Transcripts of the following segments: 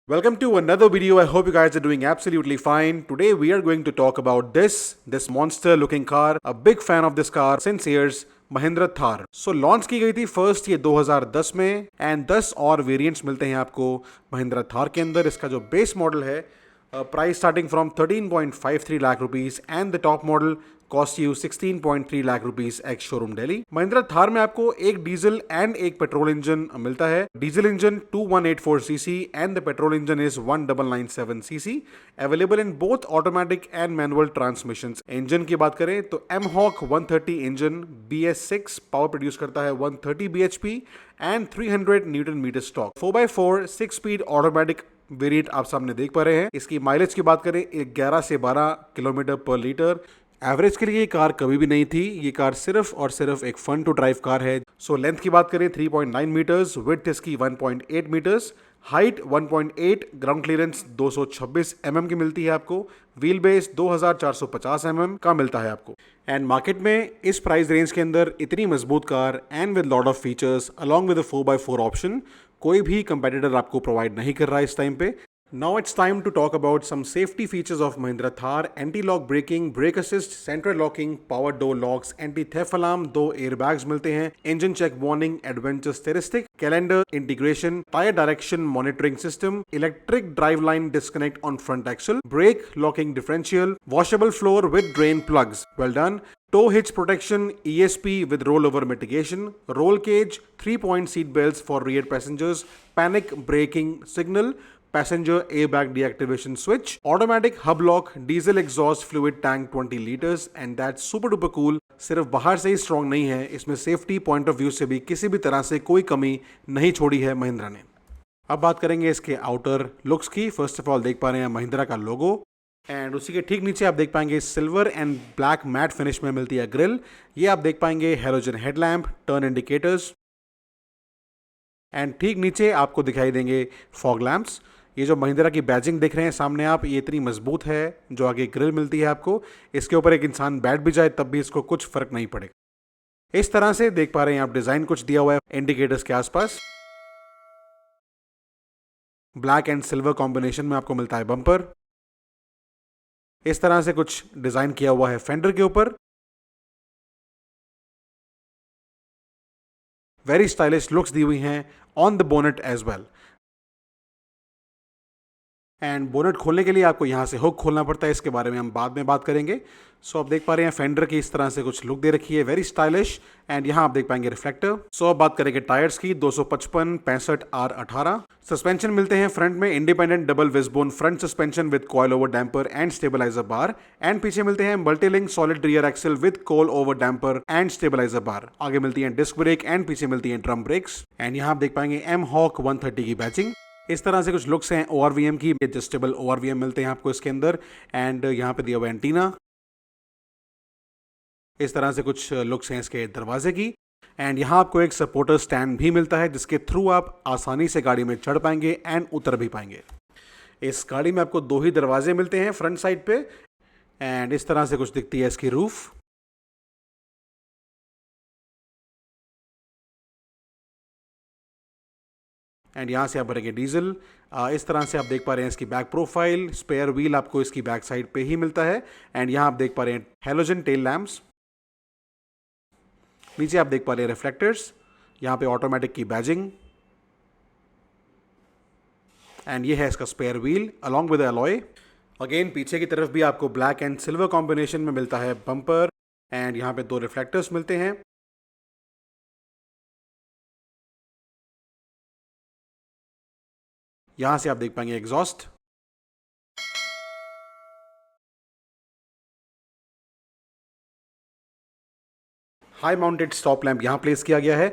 Welcome to another video. I hope you guys are doing absolutely fine. Today we are going to talk about this monster looking car. A big fan of this car since years. Mahindra Thar launch की गई थी first ये 2010 में and 10 और variants मिलते हैं आपको महिंद्रा थार के अंदर. इसका जो बेस मॉडल है price starting from 13.53 lakh rupees and the top model cost you 16.3 lakh rupees ex showroom Delhi. Mahindra Thar में आपको एक डीजल एंड एक पेट्रोल इंजन मिलता है. Diesel engine 2184 CC and the petrol engine is 1997 CC. Available in both automatic and manual transmission. Engine की बात करें तो mHawk 130 engine BS6 power produce करता है 130 bhp and 300 newton metre stock. 4x4 6 speed automatic variant आप सामने देख पा रहे हैं. इसकी माइलेज की बात करें 11 से 12 किलोमीटर पर लीटर. एवरेज के लिए ये कार कभी भी नहीं थी. ये कार सिर्फ और सिर्फ एक फन टू ड्राइव कार है. लेंथ की बात करें 3.9 मीटर्स, विड्थ इसकी 1.8 मीटर्स, हाइट 1.8, ग्राउंड क्लियरेंस 226 की मिलती है आपको. व्हील बेस 2450 का मिलता है आपको. एंड मार्केट में इस प्राइस रेंज के अंदर इतनी मजबूत car and with lot of features along with 4x4 option कोई भी कंपेटिटर आपको प्रोवाइड नहीं कर रहा है इस टाइम पे. Now it's time to talk about some safety features of Mahindra Thar. Anti-lock braking, brake assist, central locking, power door locks, anti-theft alarm, 2 airbags मिलते हैं, engine check warning, adventure statistic, calendar integration, tire direction monitoring system, electric driveline disconnect on front axle, brake locking differential, washable floor with drain plugs. Well done. Tow hitch protection, ESP with rollover mitigation, roll cage, 3-point seat belts for rear passengers, panic braking signal, passenger airbag deactivation switch, automatic hub lock, diesel exhaust fluid tank 20 litres and that super duper cool. सिर्फ बाहर से ही strong नहीं है, इसमें safety point of view से भी किसी भी तरह से कोई कमी नहीं छोड़ी है महिंद्रा ने. अब बात करेंगे इसके आउटर लुक्स की. फर्स्ट ऑफ ऑल देख पा रहे हैं महिंद्रा का लोगो एंड उसी के ठीक नीचे आप देख पाएंगे silver and black matte finish में मिलती है ग्रिल. ये आप देख पाएंगे halogen headlamp, turn indicators and ठीक नीचे आपको दिखाई देंगे फॉग लैंप्स. ये जो महिंद्रा की बैजिंग देख रहे हैं सामने आप, ये इतनी मजबूत है. जो आगे ग्रिल मिलती है आपको, इसके ऊपर एक इंसान बैठ भी जाए तब भी इसको कुछ फर्क नहीं पड़ेगा. इस तरह से देख पा रहे हैं आप डिजाइन कुछ दिया हुआ है इंडिकेटर्स के आसपास. ब्लैक एंड सिल्वर कॉम्बिनेशन में आपको मिलता है बम्पर. इस तरह से कुछ डिजाइन किया हुआ है फेंडर के ऊपर. वेरी स्टाइलिश लुक्स दी हुई हैं on the bonnet as well. And bonnet खोलने के लिए आपको यहाँ से हुक खोलना पड़ता है, इसके बारे में हम बाद में बात करेंगे. आप देख पा रहे हैं फेंडर की इस तरह से कुछ लुक दे रखी है, वेरी स्टाइलिश. एंड यहाँ आप देख पाएंगे रिफ्लेक्टर. अब बात करेंगे टायर्स की. 255 65 R18. सस्पेंशन मिलते हैं फ्रंट में independent double wishbone front suspension with coil over damper and stabiliser bar. And पीछे मिलते हैं multilink solid rear axle with coil over damper and stabiliser bar. आगे मिलती है डिस्क ब्रेक एंड पीछे मिलती है ड्रम ब्रेक्स. एंड यहाँ आप देख पाएंगे एमहॉक 130 की बैचिंग. इस तरह से कुछ लुक्स हैं ORVM की. एडजस्टेबल ORVM मिलते हैं आपको इसके अंदर. एंड यहाँ पे दिया हुआ एंटीना. इस तरह से कुछ लुक्स हैं इसके दरवाजे की. एंड यहाँ आपको एक सपोर्टर स्टैंड भी मिलता है जिसके थ्रू आप आसानी से गाड़ी में चढ़ पाएंगे एंड उतर भी पाएंगे. इस गाड़ी में आपको 2 ही दरवाजे मिलते हैं फ्रंट साइड पे. एंड इस तरह से कुछ दिखती है इसकी रूफ. एंड यहाँ से आप भरेंगे डीजल. इस तरह से आप देख पा रहे हैं इसकी बैक प्रोफाइल. स्पेयर व्हील आपको इसकी बैक साइड पे ही मिलता है. एंड यहाँ आप देख पा रहे हैं हेलोजन टेल लैम्प्स. नीचे आप देख पा रहे हैं रिफ्लेक्टर्स. यहाँ पे ऑटोमेटिक की बैजिंग. एंड ये है इसका spare wheel along with alloy. Again पीछे की तरफ भी आपको ब्लैक एंड सिल्वर कॉम्बिनेशन में मिलता है बम्पर. एंड यहाँ पे 2 रिफ्लेक्टर्स मिलते हैं. यहां से आप देख पाएंगे exhaust. High mounted stop lamp यहां प्लेस किया गया है.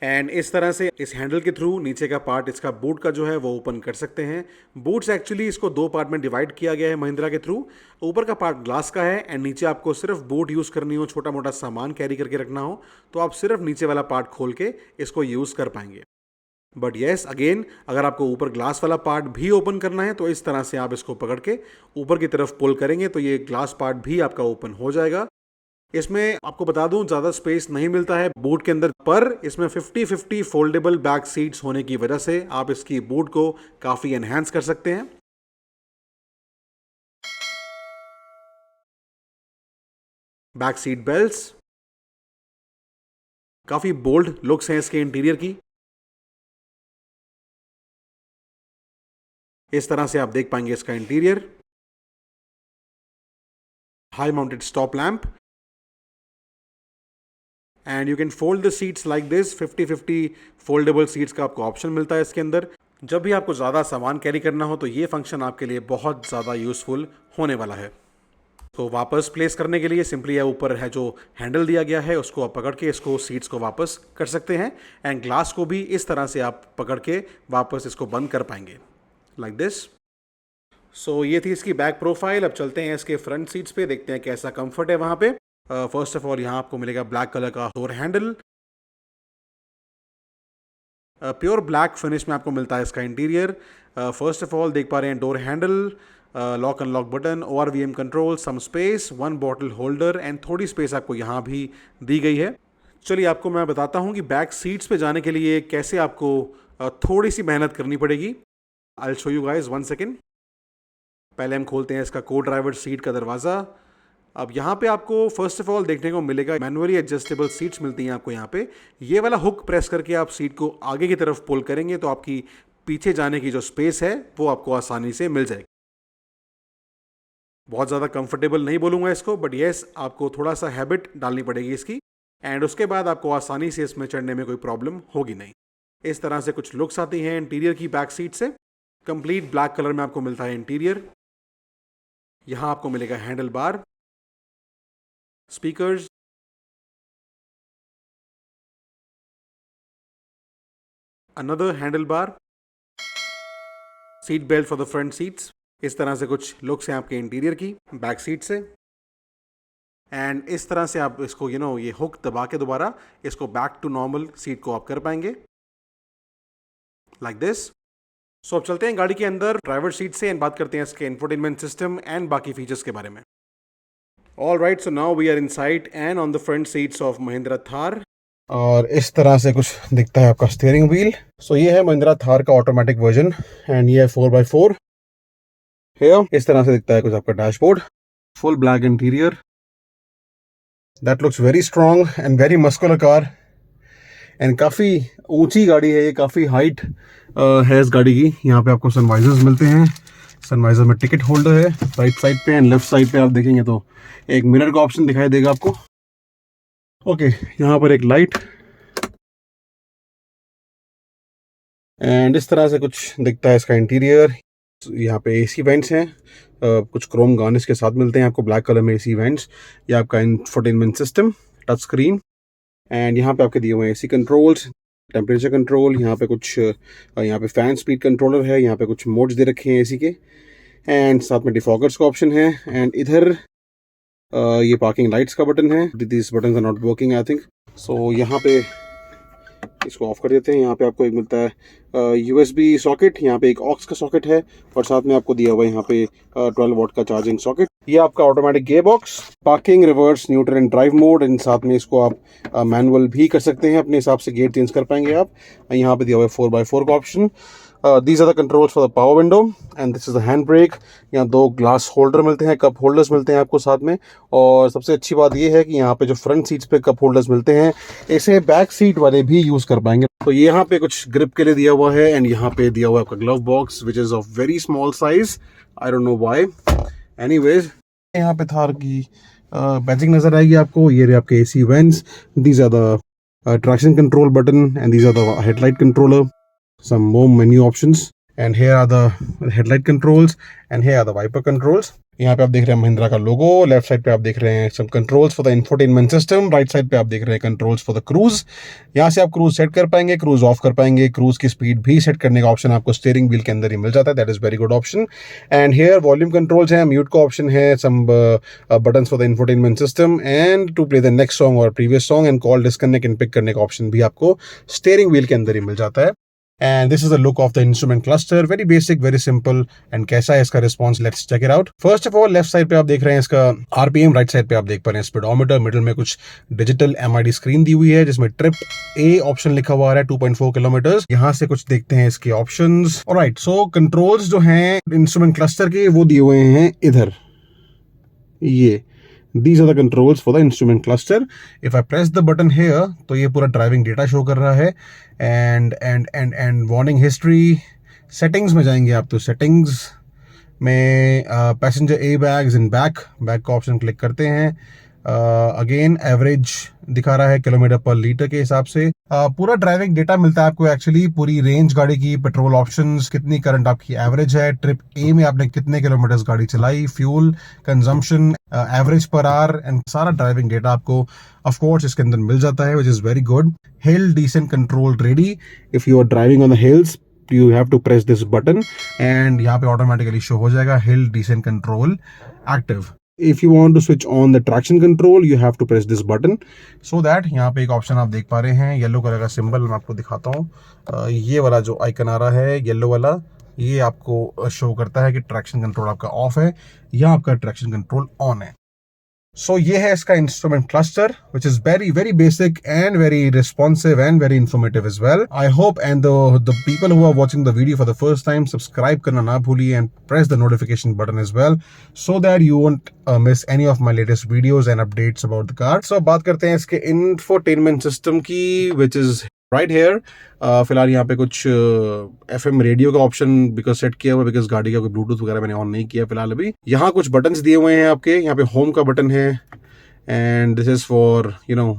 एंड इस तरह से इस हैंडल के थ्रू नीचे का पार्ट इसका बूट का जो है वो ओपन कर सकते हैं. बूट्स एक्चुअली इसको 2 पार्ट में डिवाइड किया गया है महिंद्रा के थ्रू. ऊपर का पार्ट ग्लास का है एंड नीचे आपको सिर्फ बूट यूज करनी हो, छोटा मोटा सामान कैरी करके रखना हो तो आप सिर्फ नीचे वाला पार्ट खोल के इसको यूज कर पाएंगे. बट येस अगेन अगर आपको ऊपर ग्लास वाला पार्ट भी ओपन करना है तो इस तरह से आप इसको पकड़ के ऊपर की तरफ पुल करेंगे तो ये ग्लास पार्ट भी आपका ओपन हो जाएगा. इसमें आपको बता दूं ज़्यादा स्पेस नहीं मिलता है बूट के अंदर, पर इसमें 50-50 फोल्डेबल बैक सीट्स होने की वजह से आप इसकी बूट को काफ़ी एनहांस कर सकते हैं। बैक सीट बेल्ट्स, काफ़ी बोल्ड लुक्स हैं इसके इंटीरियर की। इस तरह से आप देख पाएंगे इसका interior. High mounted stop lamp, and you can fold the seats like this. 50-50 foldable seats का आपको ऑप्शन मिलता है इसके अंदर। जब भी आपको ज़्यादा सामान कैरी करना हो तो ये फंक्शन आपके लिए बहुत ज़्यादा यूजफुल होने वाला है। तो वापस प्लेस करने के लिए सिंपली है ऊपर है जो हैंडल दिया गया है उसको आप पकड़ के इसको सीट्स को वापस कर सकते हैं, एंड ग्लास को भी इस तरह से आप पकड़ के वापस इसको बंद कर पाएंगे लाइक दिस। सो ये थी इसकी बैक प्रोफाइल। अब चलते हैं इसके फ्रंट सीट्स पे, देखते हैं कैसा कंफर्ट है वहाँ पे। फर्स्ट ऑफ ऑल यहाँ आपको मिलेगा ब्लैक कलर का door handle. Pure black finish में आपको मिलता है इसका इंटीरियर। फर्स्ट ऑफ ऑल देख पा रहे हैं door handle, lock unlock button, ORVM control, some space, 1 bottle holder and थोड़ी स्पेस आपको यहाँ भी दी गई है। चलिए आपको मैं बताता हूँ कि बैक सीट्स पे जाने के लिए कैसे आपको थोड़ी सी मेहनत करनी पड़ेगी। I will show you guys 1 second. पहले हम खोलते हैं इसका को ड्राइवर सीट का दरवाज़ा। अब यहाँ पे आपको फर्स्ट ऑफ ऑल देखने को मिलेगा मैनुअली एडजस्टेबल सीट्स मिलती हैं आपको यहाँ पे। ये वाला हुक प्रेस करके आप सीट को आगे की तरफ पुल करेंगे तो आपकी पीछे जाने की जो स्पेस है वो आपको आसानी से मिल जाएगी। बहुत ज़्यादा कंफर्टेबल नहीं बोलूँगा इसको, बट येस आपको थोड़ा सा हैबिट डालनी पड़ेगी इसकी, एंड उसके बाद आपको आसानी से इसमें चढ़ने में कोई प्रॉब्लम होगी नहीं। इस तरह से कुछ लुक्स आती हैं इंटीरियर की बैक सीट से। कंप्लीट ब्लैक कलर में आपको मिलता है इंटीरियर। यहाँ आपको मिलेगा handle bar, speakers, another handle bar, seat belt for the front seats. इस तरह से कुछ लुक्स हैं आपके इंटीरियर की बैक सीट से, एंड इस तरह से आप इसको ये हुक दबा के दोबारा इसको बैक टू नॉर्मल सीट को आप कर पाएंगे लाइक दिस। सो अब चलते हैं गाड़ी के अंदर ड्राइवर सीट से एंड बात करते हैं इसके इंफोटेनमेंट सिस्टम एंड बाकी फीचर्स के बारे में। All right, so now we are inside and on the front seats of Mahindra Thar. और इस तरह से कुछ दिखता है आपका स्टीयरिंग व्हील। सो ये है महिंद्रा थार का ऑटोमेटिक वर्जन, एंड ये है 4x4 है। इस तरह से दिखता है कुछ आपका dashboard. Full black interior, that looks very strong and very muscular car, and काफ़ी ऊंची गाड़ी है ये, काफ़ी हाइट है इस गाड़ी की। यहाँ पे आपको सनवाइजर्स मिलते हैं। सनवाइजर में टिकट होल्डर है राइट साइड पे, एंड लेफ्ट साइड पे आप देखेंगे तो एक मिरर का ऑप्शन दिखाई देगा आपको। ओके, यहाँ पर एक लाइट, एंड इस तरह से कुछ दिखता है इसका इंटीरियर। यहाँ पे AC वेंट्स हैं, कुछ क्रोम गार्निश के साथ मिलते हैं आपको ब्लैक कलर में AC वेंट्स। ये आपका infotainment system, touch screen, and यहाँ पे आपके दिए हुए हैं AC कंट्रोल्स, टेम्परेचर कंट्रोल। यहाँ पे कुछ यहाँ पे फैन स्पीड कंट्रोलर है। यहाँ पे कुछ मोड्स दे रखे हैं AC के, एंड साथ में डिफॉगर्स का ऑप्शन है। एंड इधर ये पार्किंग लाइट्स का बटन है। This button are not working I think. So यहाँ पे इसको ऑफ कर देते हैं। यहाँ पे आपको एक मिलता है USB सॉकेट, यहाँ पे एक ऑक्स का सॉकेट है, और साथ में आपको दिया हुआ है यहाँ पे 12 वॉट का चार्जिंग सॉकेट। ये आपका automatic gear box, parking, reverse, neutral and drive mode, and साथ में इसको आप मैनुअल भी कर सकते हैं, अपने हिसाब से गेयर चेंज कर पाएंगे आप। यहाँ पे दिया हुआ है 4x4 का option. These are the controls for the power window, and this is the hand brake। यहाँ 2 ग्लास होल्डर मिलते हैं, कप होल्डर्स मिलते हैं आपको साथ में। और सबसे अच्छी बात ये है कि यहाँ पे जो फ्रंट सीट्स पे कप होल्डर्स मिलते हैं, इसे बैक सीट वाले भी यूज़ कर पाएंगे। तो ये यहाँ पे कुछ ग्रिप के लिए दिया हुआ है, एंड यहाँ पे दिया हुआ है आपका glove box which is of very small size, I don't know why. Anyways, यहाँ पे थार की बैजिंग नज़र आएगी आपको। ये रहे आपके AC vents, these are the traction control button, and these are the headlight controller, some more menu options, and here are the headlight controls, and here are the wiper controls। यहाँ पे आप देख रहे हैं महिंद्रा का लोगो। लेफ्ट साइड पे आप देख रहे हैं some controls for the infotainment system। Right side पे आप देख रहे हैं controls for the cruise। यहाँ से आप क्रूज सेट कर पाएंगे, क्रूज ऑफ कर पाएंगे, क्रूज की स्पीड भी सेट करने का ऑप्शन आपको स्टीयरिंग व्हील के अंदर ही मिल जाता है। That is very good option. And here volume controls हैं, म्यूट का ऑप्शन है, some buttons for the infotainment system, and to play the next song और previous song, and call disconnect and pick करने का ऑप्शन भी आपको steering wheel के अंदर ही मिल जाता है। And this is the look of the instrument cluster. Very basic, very simple. And कैसा है इसका response? Let's check it out. First of all, left side पे आप देख रहे हैं इसका RPM, right side पे आप देख पा रहे हैं speedometer, middle में कुछ digital MID screen दी हुई है जिसमें trip A option लिखा हुआ है 2.4 किलोमीटर। यहाँ से कुछ देखते हैं इसके options. Alright, so controls जो हैं instrument cluster के वो दिए हुए हैं इधर, ये These are the controls for the instrument cluster. If I press the button here, तो ये पूरा driving data show कर रहा है and warning history. Settings में जाएंगे आप, तो settings में passenger airbags in back का ऑप्शन क्लिक करते हैं। अगेन एवरेज दिखा रहा है किलोमीटर पर लीटर के हिसाब से। पूरा ड्राइविंग डेटा मिलता है आपको एक्चुअली, पूरी रेंज गाड़ी की, पेट्रोल ऑप्शंस, कितनी करंट आपकी एवरेज है, ट्रिप ए में आपने कितने किलोमीटर गाड़ी चलाई, fuel consumption, average per hour, and सारा ड्राइविंग डेटा आपको ऑफ कोर्स इसके अंदर मिल जाता है, which is very good. Hill descent control ready. If you are driving on the hills you have to press this button and यहाँ पे automatically show हो जाएगा hill descent control active. If you want to switch on the traction control, you have to press this button so that यहाँ पे एक option आप देख पा रहे हैं, येलो कलर का सिंबल मैं आपको दिखाता हूँ। ये वाला जो आइकन आ रहा है येलो वाला, ये आपको शो करता है कि ट्रैक्शन कंट्रोल आपका ऑफ है या आपका ट्रैक्शन कंट्रोल ऑन है। So ये है इसका instrument cluster, which is very very basic and very responsive and very informative as well. I hope and the people who are watching the video for the first time, subscribe करना ना भूलिए and press the notification button as well so that you won't miss any of my latest videos and updates about the car. So बात करते हैं इसके infotainment system की, which is right here. फिलहाल यहाँ पे कुछ FM रेडियो का ऑप्शन बिकॉज सेट किया हुआ, बिकॉज गाड़ी का कोई ब्लूटूथ वगैरह मैंने ऑन नहीं किया फिलहाल अभी। यहाँ कुछ बटन्स दिए हुए हैं आपके, यहाँ पे होम का बटन है and this is for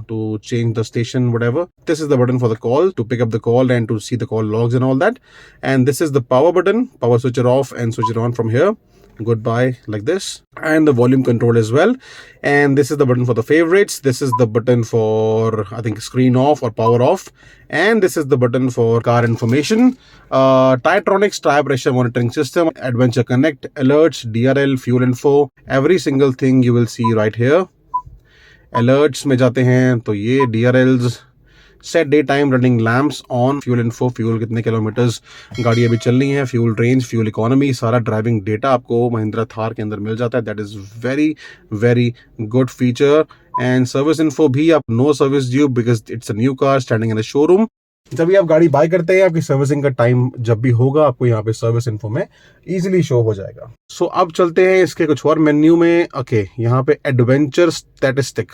to change the station, whatever. This is the button for the call, to pick up the call and to see the call logs and all that. And this is the power button, power switcher off and switch it on from here. Goodbye, like this. And the volume control as well. And this is the button for the favorites. This is the button for, I think, screen off or power off. And this is the button for car information. Tyotronics tire pressure monitoring system, Adventure Connect, alerts, DRL, fuel info, every single thing you will see right here. Alerts में जाते हैं तो ये DRLs, set day time, running lamps on, fuel info, fuel कितने kilometres गाड़ी अभी चल रही है, फ्यूल रेंज, फ्यूल इकोनॉमी, सारा ड्राइविंग डेटा आपको महिंद्रा थार के अंदर मिल जाता है। That is very very good feature. And service info भी, आप know service due because it's a new car standing in the showroom. जब भी आप गाड़ी बाय करते हैं, आपकी सर्विसिंग का टाइम जब भी होगा आपको यहाँ पे सर्विस इन्फो में इजीली शो हो जाएगा। सो अब चलते हैं इसके कुछ और मेन्यू में। ओके, यहाँ पे एडवेंचर स्टैटिस्टिक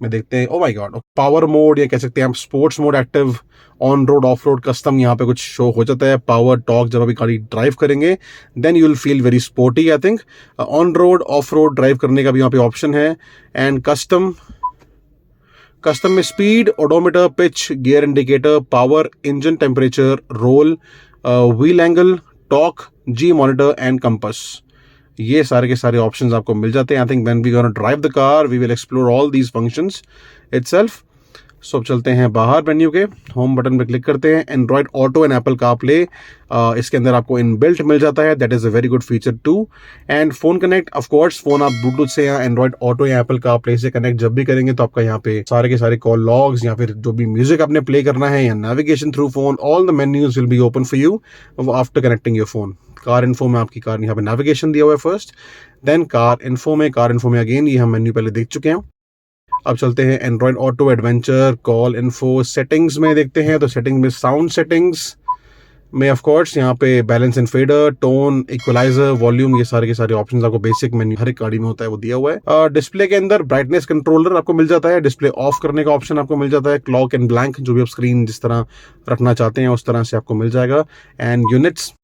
में देखते हैं। Oh my God, power mode या कह सकते हैं आप sports mode active, on road, off road, custom, यहाँ पे कुछ शो हो जाता है। पावर टॉर्क, जब अभी गाड़ी ड्राइव करेंगे then you will feel very sporty I think. On road, off road drive करने का भी यहाँ पे ऑप्शन है। एंड कस्टम में speed, odometer, pitch, gear indicator, power, engine temperature, roll, wheel angle, torque, G monitor and compass, ये सारे के सारे ऑप्शंस आपको मिल जाते हैं। I think when we gonna drive the car we will explore all these functions itself. So अब चलते हैं बाहर मेन्यू के, होम बटन पे क्लिक करते हैं। Android Auto and Apple CarPlay इसके अंदर आपको इन बिल्ट मिल जाता है, that is a very good feature too. And phone connect, of course phone आप ब्लूटूथ से या एंड्रॉयड ऑटो या एप्पल कारप्ले से कनेक्ट जब भी करेंगे तो आपका यहाँ पे सारे के सारे कॉल लॉग्स या फिर जो भी म्यूजिक आपने प्ले करना है या navigation through phone, all the menus will be open for you after connecting your phone. Car info में आपकी कार यहाँ पे नेविगेशन दिया हुआ है फर्स्ट, देन कार इन्फो में अगेन ये हम मेन्यू पहले देख चुके हैं। अब चलते हैं Android Auto, adventure, call info, settings में देखते हैं। तो सेटिंग्स में साउंड सेटिंग्स में ऑफ कोर्स यहाँ पे balance and fader, tone, equaliser, volume, ये सारे के सारे ऑप्शंस आपको बेसिक मेन्यू हर एक गाड़ी में होता है वो दिया हुआ है। डिस्प्ले के अंदर ब्राइटनेस कंट्रोलर आपको मिल जाता है, डिस्प्ले ऑफ करने का ऑप्शन आपको मिल जाता है, क्लॉक एंड ब्लैंक, जो भी आप स्क्रीन जिस तरह रखना चाहते हैं उस तरह से आपको मिल जाएगा। एंड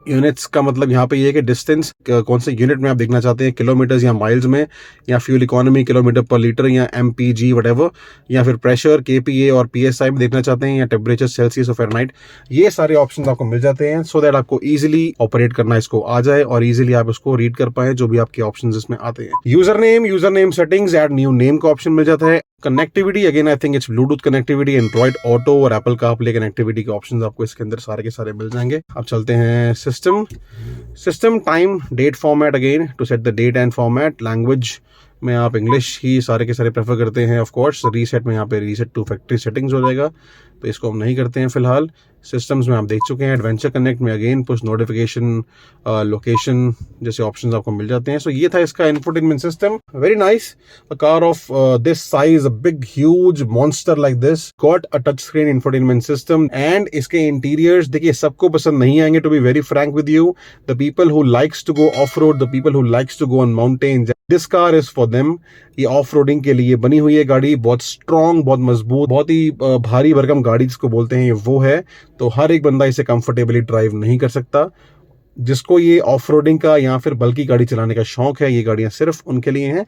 यूनिट्स का मतलब यहाँ पे ये है कि डिस्टेंस कौन से यूनिट में आप देखना चाहते हैं, किलोमीटर्स या माइल्स में, या फ्यूल इकोनॉमी, किलोमीटर पर लीटर या MPG वटेवर, या फिर प्रेशर KPA और PSI में देखना चाहते हैं, या टेम्परेचर सेल्सियस और फ़ारेनहाइट, ये सारे ऑप्शंस आपको मिल जाते हैं सो दैट आपको इजीली ऑपरेट करना इसको आ जाए और इजीली आप उसको रीड कर पाए जो भी आपके ऑप्शंस इसमें आते हैं। User name settings, add new name का ऑप्शन मिल जाता है। Connectivity, again I think it's Bluetooth connectivity, Android auto और एप्पल कारप्ले कनेक्टिविटी के ऑप्शंस आपको इसके अंदर सारे के सारे मिल जाएंगे। अब चलते हैं system time, date format, again to set the date and format, language में आप इंग्लिश ही सारे के सारे प्रेफर करते हैं ऑफ कोर्स। रीसेट में यहाँ पे रीसेट टू फैक्ट्री सेटिंग्स हो जाएगा, तो इसको हम नहीं करते हैं फिलहाल। सिस्टम्स में आप देख चुके हैं, एडवेंचर कनेक्ट में अगेन पुश नोटिफिकेशन, लोकेशन जैसे ऑप्शंस आपको मिल जाते हैं। सो ये था इसका infotainment system, very nice. A car of this size, a big huge monster like this, got a touch screen infotainment system. And इसके इंटीरियर्स देखिए सबको पसंद नहीं आएंगे, to be very frank with you. The people who likes to go off road, the people who likes to go on mountain, this car is for them. ये off roading के लिए बनी हुई है गाड़ी, बहुत स्ट्रॉन्ग, बहुत मजबूत, बहुत ही भारी भरकम गाड़ी जिसको बोलते हैं, ये वो है। तो हर एक बंदा इसे कंफर्टेबली ड्राइव नहीं कर सकता। जिसको ये ऑफ रोडिंग का या फिर बल्कि गाड़ी चलाने का शौक है, ये गाड़ियां सिर्फ उनके लिए हैं।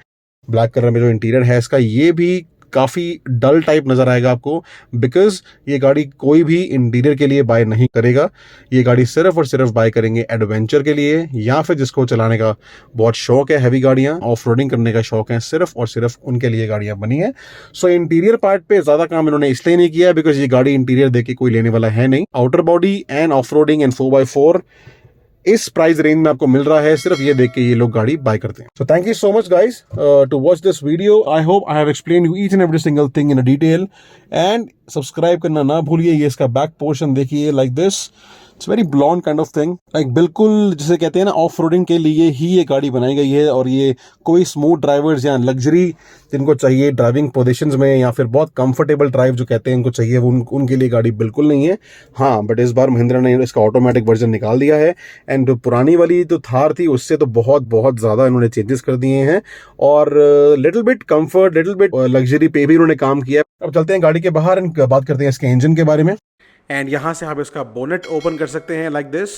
ब्लैक कलर में जो इंटीरियर है इसका, ये भी काफी डल टाइप नजर आएगा आपको, बिकॉज ये गाड़ी कोई भी इंटीरियर के लिए बाय नहीं करेगा। ये गाड़ी सिर्फ और सिर्फ बाय करेंगे एडवेंचर के लिए, या फिर जिसको चलाने का बहुत शौक है, हैवी गाड़ियां ऑफ रोडिंग करने का शौक है, सिर्फ और सिर्फ उनके लिए गाड़ियां बनी है। सो इंटीरियर पार्ट पे ज्यादा काम इन्होंने इसलिए नहीं किया बिकॉज ये गाड़ी इंटीरियर देके कोई लेने वाला है नहीं। Outer body end off roading and 4x4 इस प्राइस रेंज में आपको मिल रहा है, सिर्फ ये देख के ये लोग गाड़ी बाय करते हैं। So thank you so much guys to watch this video. I hope I have explain you each and every single thing in a detail. And subscribe करना ना भूलिए। ये इसका बैक पोर्शन देखिए, like this, it's very blond kind of thing, like बिल्कुल जिसे कहते हैं ना ऑफ रोडिंग के लिए ही ये गाड़ी बनाई गई है। और ये कोई स्मूथ ड्राइवर्स या लग्जरी जिनको चाहिए ड्राइविंग पोजीशंस में, या फिर बहुत कंफर्टेबल ड्राइव जो कहते हैं उनको चाहिए, वो उनके लिए गाड़ी बिल्कुल नहीं है। हाँ, बट इस बार महिंद्रा ने इसका ऑटोमेटिक वर्जन निकाल दिया है। एंड जो पुरानी वाली जो थार थी उससे तो बहुत बहुत ज़्यादा इन्होंने चेंजेस कर दिए हैं, और little bit comfort, little bit luxury पे भी इन्होंने काम किया। अब चलते हैं गाड़ी के बाहर एंड बात करते हैं इसके इंजन के बारे में। एंड यहाँ से आप इसका बोनेट ओपन कर सकते हैं like this.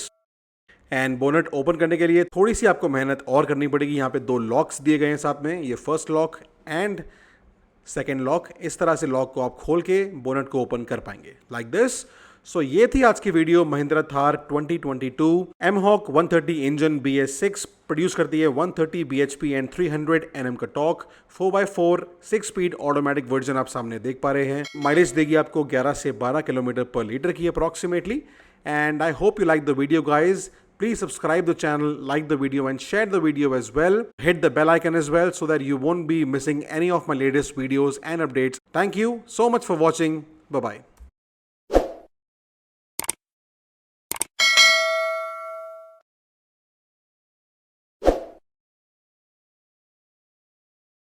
And bonnet open करने के लिए थोड़ी सी आपको मेहनत और करनी पड़ेगी। यहाँ पे 2 लॉक्स दिए गए हैं साथ में, ये first lock and second lock. इस तरह से लॉक को आप खोल के बोनेट को ओपन कर पाएंगे लाइक दिस। सो ये थी आज की video. Mahindra Thar 2022 mHawk 130 engine BS6 produce करती है 130 bhp एंड 300 Nm का torque, 4x4 6 speed automatic version आप सामने देख पा रहे हैं। माइलेज देगी आपको 11 से 12 किलोमीटर पर लीटर की approximately. And I hope you like the video guys. Please subscribe the channel, like the video and share the video as well. Hit the bell icon as well so that you won't be missing any of my latest videos and updates. Thank you so much for watching. Bye-bye.